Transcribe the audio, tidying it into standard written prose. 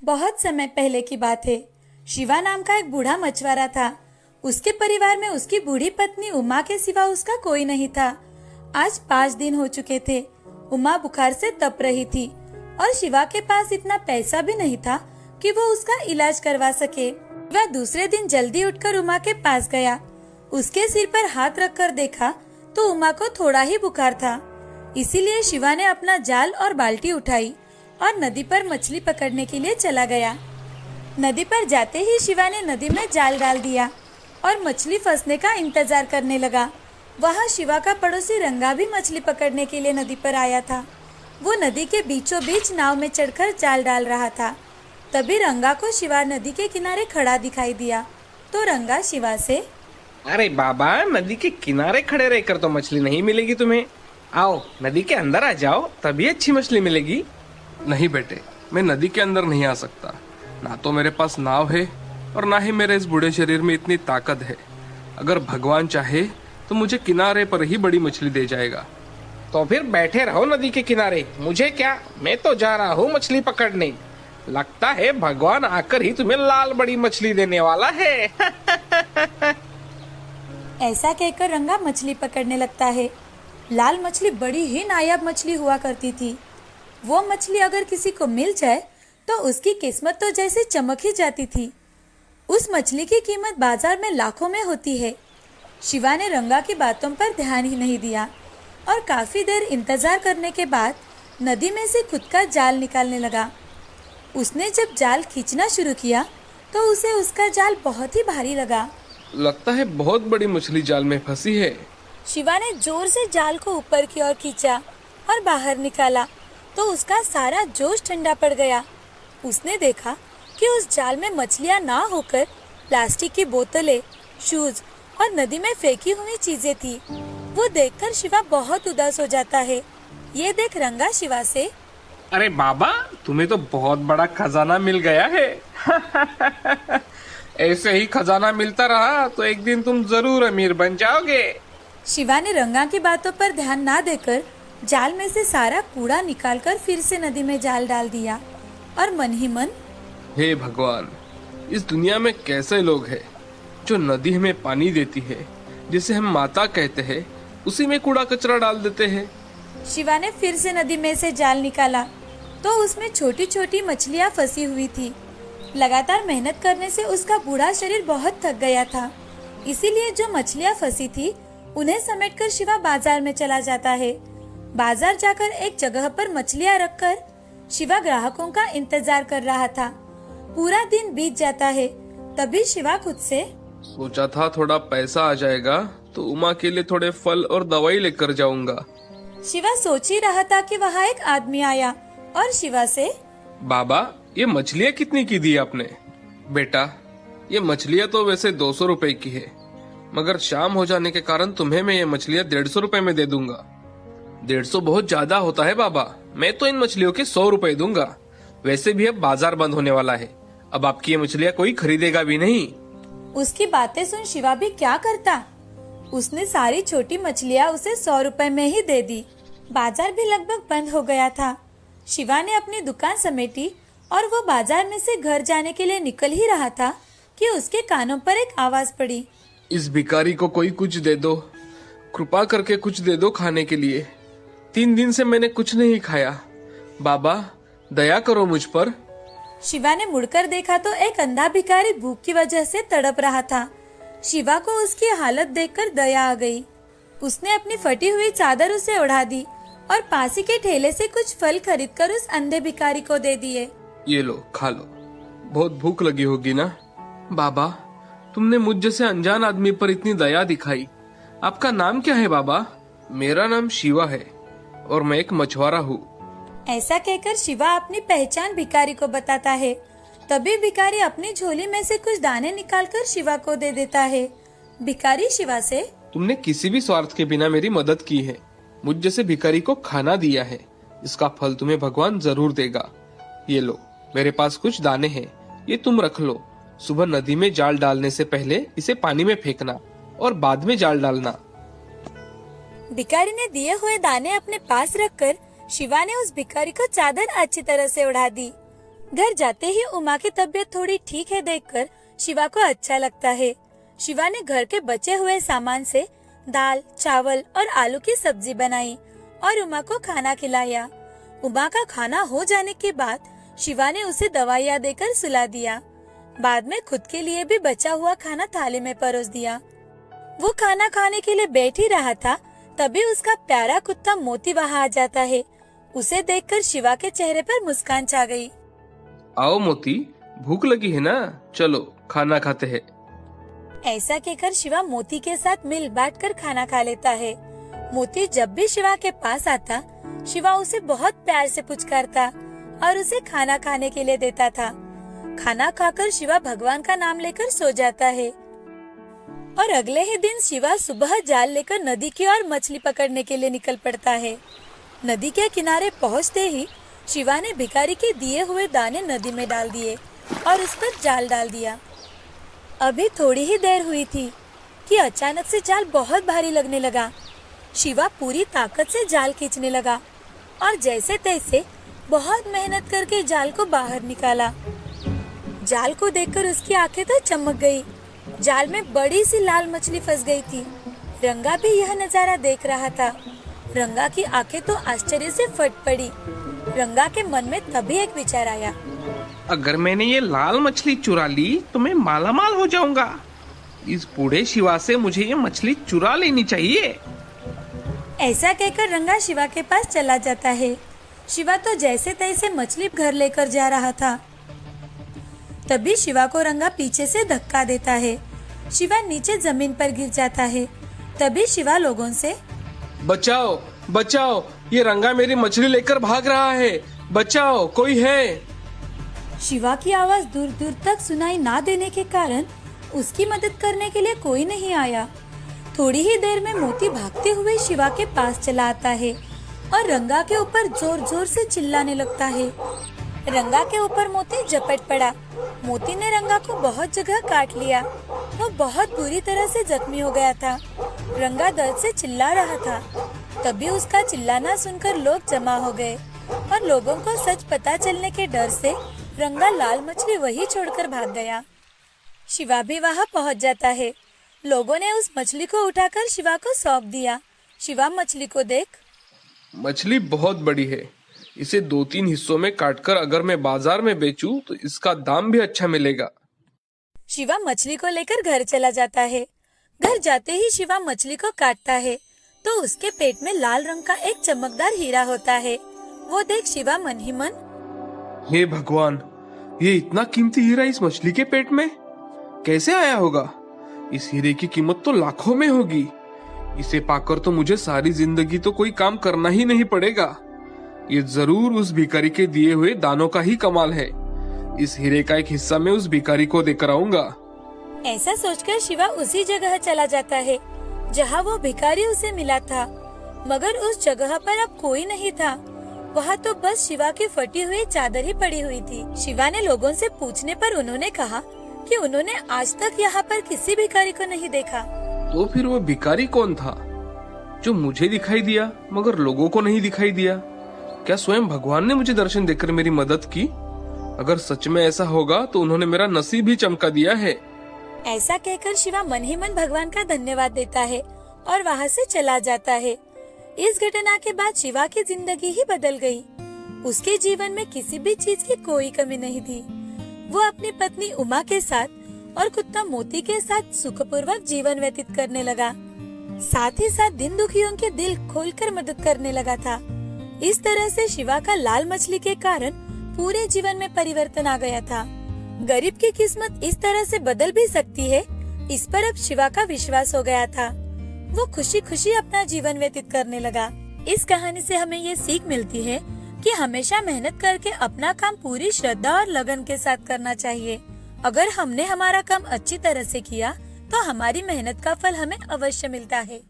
बहुत समय पहले की बात है। शिवा नाम का एक बूढ़ा मछुआरा था। उसके परिवार में उसकी बूढ़ी पत्नी उमा के सिवा उसका कोई नहीं था। आज 5 दिन हो चुके थे। उमा बुखार से तप रही थी और शिवा के पास इतना पैसा भी नहीं था कि वो उसका इलाज करवा सके। वह दूसरे दिन जल्दी उठकर उमा के पास गया। उसके सिर पर हाथ रखकर देखा तो उमा को थोड़ा ही बुखार था। इसीलिए शिवा ने अपना जाल और बाल्टी उठाई और नदी पर मछली पकड़ने के लिए चला गया। नदी पर जाते ही शिवा ने नदी में जाल डाल दिया और मछली फंसने का इंतजार करने लगा। वहाँ शिवा का पड़ोसी रंगा भी मछली पकड़ने के लिए नदी पर आया था। वो नदी के बीचों बीच नाव में चढ़कर जाल डाल रहा था। तभी रंगा को शिवा नदी के किनारे खड़ा दिखाई दिया तो रंगा शिवा से, अरे बाबा, नदी के किनारे खड़े रहकर तो मछली नहीं मिलेगी तुम्हें। आओ नदी के अंदर आ जाओ, तभी अच्छी मछली मिलेगी। नहीं बेटे, मैं नदी के अंदर नहीं आ सकता। ना तो मेरे पास नाव है और ना ही मेरे इस बूढ़े शरीर में इतनी ताकत है। अगर भगवान चाहे तो मुझे किनारे पर ही बड़ी मछली दे जाएगा। तो फिर बैठे रहो नदी के किनारे, मुझे क्या, मैं तो जा रहा हूँ मछली पकड़ने। लगता है भगवान आकर ही तुम्हें लाल बड़ी मछली देने वाला है। ऐसा कहकर रंगा मछली पकड़ने लगता है। लाल मछली बड़ी ही नायाब मछली हुआ करती थी। वो मछली अगर किसी को मिल जाए तो उसकी किस्मत तो जैसे चमक ही जाती थी। उस मछली की कीमत बाजार में लाखों में होती है। शिवा ने रंगा की बातों पर ध्यान ही नहीं दिया और काफी देर इंतजार करने के बाद नदी में से खुद का जाल निकालने लगा। उसने जब जाल खींचना शुरू किया तो उसे उसका जाल बहुत ही भारी लगा। लगता है बहुत बड़ी मछली जाल में फंसी है। शिवा ने जोर से जाल को ऊपर की ओर खींचा और बाहर निकाला तो उसका सारा जोश ठंडा पड़ गया। उसने देखा कि उस जाल में मछलियां ना होकर प्लास्टिक की बोतलें, शूज और नदी में फेंकी हुई चीजें थी। वो देखकर शिवा बहुत उदास हो जाता है। ये देख रंगा शिवा से, अरे बाबा, तुम्हें तो बहुत बड़ा खजाना मिल गया है। ऐसे ही खजाना मिलता रहा तो एक दिन तुम जरूर अमीर बन जाओगे। शिवा ने रंगा की बातों पर ध्यान ना देकर जाल में से सारा कूड़ा निकालकर फिर से नदी में जाल डाल दिया और मन ही मन, हे भगवान, इस दुनिया में कैसे लोग हैं जो नदी हमें पानी देती है, जिसे हम माता कहते हैं, उसी में कूड़ा कचरा डाल देते हैं। शिवा ने फिर से नदी में से जाल निकाला तो उसमें छोटी छोटी मछलियां फंसी हुई थी। लगातार मेहनत करने से उसका बूढ़ा शरीर बहुत थक गया था। इसीलिए जो मछलियां फंसी थी उन्हें समेटकर शिवा बाजार में चला जाता है। बाजार जाकर एक जगह पर मछलियां रखकर शिवा ग्राहकों का इंतजार कर रहा था। पूरा दिन बीत जाता है। तभी शिवा खुद से, सोचा था थोड़ा पैसा आ जाएगा तो उमा के लिए थोड़े फल और दवाई लेकर जाऊंगा। शिवा सोच ही रहा था कि वहाँ एक आदमी आया और शिवा से, बाबा, ये मछलियाँ कितनी की दी आपने? बेटा, ये मछलियाँ तो वैसे 200 रुपए की है, मगर शाम हो जाने के कारण तुम्हें मैं ये मछलियाँ 150 रुपए में दे दूंगा। 150 बहुत ज्यादा होता है बाबा, मैं तो इन मछलियों के 100 रुपए दूंगा। वैसे भी अब बाजार बंद होने वाला है, अब आपकी ये मछलियाँ कोई खरीदेगा भी नहीं। उसकी बातें सुन शिवा भी क्या करता। उसने सारी छोटी मछलियाँ उसे 100 रुपए में ही दे दी। बाजार भी लगभग बंद हो गया था। शिवा ने अपनी दुकान समेटी और वो बाजार में से घर जाने के लिए निकल ही रहा था कि उसके कानों पर एक आवाज पड़ी, इस भिखारी को कोई कुछ दे दो, कृपा करके कुछ दे दो खाने के लिए। 3 दिन से मैंने कुछ नहीं खाया। बाबा, दया करो मुझ पर। शिवा ने मुड़कर देखा तो एक अंधा भिखारी भूख की वजह से तड़प रहा था। शिवा को उसकी हालत देखकर दया आ गई। उसने अपनी फटी हुई चादर उसे ओढ़ा दी और पासी के ठेले से कुछ फल खरीदकर उस अंधे भिखारी को दे दिए। ये लो, खा लो, बहुत भूख लगी होगी ना। बाबा, तुमने मुझ जैसे अनजान आदमी पर इतनी दया दिखाई। आपका नाम क्या है बाबा? मेरा नाम शिवा है और मैं एक मछुआरा हूँ। ऐसा कहकर शिवा अपनी पहचान भिखारी को बताता है। तभी भिखारी अपनी झोली में से कुछ दाने निकालकर शिवा को दे देता है। भिखारी शिवा से, तुमने किसी भी स्वार्थ के बिना मेरी मदद की है, मुझ जैसे भिखारी को खाना दिया है, इसका फल तुम्हें भगवान जरूर देगा। ये लो, मेरे पास कुछ दाने हैं, ये तुम रख लो। सुबह नदी में जाल डालने से पहले इसे पानी में फेंकना और बाद में जाल डालना। भिखारी ने दिए हुए दाने अपने पास रखकर शिवा ने उस भिखारी को चादर अच्छी तरह से उड़ा दी। घर जाते ही उमा की तबीयत थोड़ी ठीक है देखकर शिवा को अच्छा लगता है। शिवा ने घर के बचे हुए सामान से दाल, चावल और आलू की सब्जी बनाई और उमा को खाना खिलाया। उमा का खाना हो जाने के बाद शिवा ने उसे दवाइयाँ देकर सुला दिया। बाद में खुद के लिए भी बचा हुआ खाना थाली में परोस दिया। वो खाना खाने के लिए बैठ ही रहा था, तभी उसका प्यारा कुत्ता मोती वहाँ आ जाता है। उसे देखकर शिवा के चेहरे पर मुस्कान छा गई। आओ मोती, भूख लगी है ना, चलो खाना खाते हैं। ऐसा कहकर शिवा मोती के साथ मिल बांटकर खाना खा लेता है। मोती जब भी शिवा के पास आता, शिवा उसे बहुत प्यार से पुचकारता और उसे खाना खाने के लिए देता था। खाना खाकर शिवा भगवान का नाम लेकर सो जाता है और अगले ही दिन शिवा सुबह जाल लेकर नदी की ओर मछली पकड़ने के लिए निकल पड़ता है। नदी के किनारे पहुंचते ही शिवा ने भिखारी के दिए हुए दाने नदी में डाल दिए और उस पर जाल डाल दिया। अभी थोड़ी ही देर हुई थी कि अचानक से जाल बहुत भारी लगने लगा। शिवा पूरी ताकत से जाल खींचने लगा और जैसे तैसे बहुत मेहनत करके जाल को बाहर निकाला। जाल को देखकर उसकी आंखें तो चमक गई। जाल में बड़ी सी लाल मछली फंस गई थी। रंगा भी यह नजारा देख रहा था। रंगा की आंखें तो आश्चर्य से फट पड़ी। रंगा के मन में तभी एक विचार आया, अगर मैंने ये लाल मछली चुरा ली तो मैं मालामाल हो जाऊंगा। इस बूढ़े शिवा से मुझे ये मछली चुरा लेनी चाहिए। ऐसा कहकर रंगा शिवा के पास चला जाता है। शिवा तो जैसे तैसे मछली घर लेकर जा रहा था, तभी शिवा को रंगा पीछे से धक्का देता है। शिवा नीचे जमीन पर गिर जाता है। तभी शिवा लोगों से, बचाओ बचाओ, ये रंगा मेरी मछली लेकर भाग रहा है, बचाओ, कोई है। शिवा की आवाज दूर दूर तक सुनाई ना देने के कारण उसकी मदद करने के लिए कोई नहीं आया। थोड़ी ही देर में मोती भागते हुए शिवा के पास चला आता है और रंगा के ऊपर जोर जोर से चिल्लाने लगता है। रंगा के ऊपर मोती झपट पड़ा। मोती ने रंगा को बहुत जगह काट लिया। वो बहुत बुरी तरह से जख्मी हो गया था। रंगा दर्द से चिल्ला रहा था। तभी उसका चिल्लाना सुनकर लोग जमा हो गए और लोगों को सच पता चलने के डर से रंगा लाल मछली वही छोड़कर भाग गया। शिवा भी वहाँ पहुँच जाता है। लोगों ने उस मछली को उठाकर शिवा को सौंप दिया। शिवा मछली को देख, मछली बहुत बड़ी है, इसे 2-3 हिस्सों में काटकर अगर मैं बाजार में बेचूं तो इसका दाम भी अच्छा मिलेगा। शिवा मछली को लेकर घर चला जाता है। घर जाते ही शिवा मछली को काटता है तो उसके पेट में लाल रंग का एक चमकदार हीरा होता है। वो देख शिवा मन ही मन, हे भगवान, ये इतना कीमती हीरा इस मछली के पेट में कैसे आया होगा? इस हीरे की कीमत तो लाखों में होगी। इसे पाकर तो मुझे सारी जिंदगी तो कोई काम करना ही नहीं पड़ेगा। ये जरूर उस भिखारी के दिए हुए दानों का ही कमाल है। इस हीरे का एक हिस्सा मैं उस भिखारी को देकर आऊंगा। ऐसा सोचकर शिवा उसी जगह चला जाता है जहाँ वो भिखारी उसे मिला था। मगर उस जगह पर अब कोई नहीं था। वहाँ तो बस शिवा की फटी हुई चादर ही पड़ी हुई थी। शिवा ने लोगों से पूछने पर उन्होंने कहा कि उन्होंने आज तक यहाँ पर किसी भिखारी को नहीं देखा। तो फिर वो भिखारी कौन था जो मुझे दिखाई दिया मगर लोगों को नहीं दिखाई दिया? क्या स्वयं भगवान ने मुझे दर्शन देकर मेरी मदद की? अगर सच में ऐसा होगा तो उन्होंने मेरा नसीब ही चमका दिया है। ऐसा कहकर शिवा मन ही मन भगवान का धन्यवाद देता है और वहाँ से चला जाता है। इस घटना के बाद शिवा की जिंदगी ही बदल गई। उसके जीवन में किसी भी चीज की कोई कमी नहीं थी। वो अपनी पत्नी उमा के साथ और कुत्ता मोती के साथ सुखपूर्वक जीवन व्यतीत करने लगा। साथ ही साथ दिन दुखियों के दिल खोलकर मदद करने लगा था। इस तरह से शिवा का लाल मछली के कारण पूरे जीवन में परिवर्तन आ गया था। गरीब की किस्मत इस तरह से बदल भी सकती है, इस पर अब शिवा का विश्वास हो गया था। वो खुशी खुशी अपना जीवन व्यतीत करने लगा। इस कहानी से हमें ये सीख मिलती है कि हमेशा मेहनत करके अपना काम पूरी श्रद्धा और लगन के साथ करना चाहिए। अगर हमने हमारा काम अच्छी तरह से किया तो हमारी मेहनत का फल हमें अवश्य मिलता है।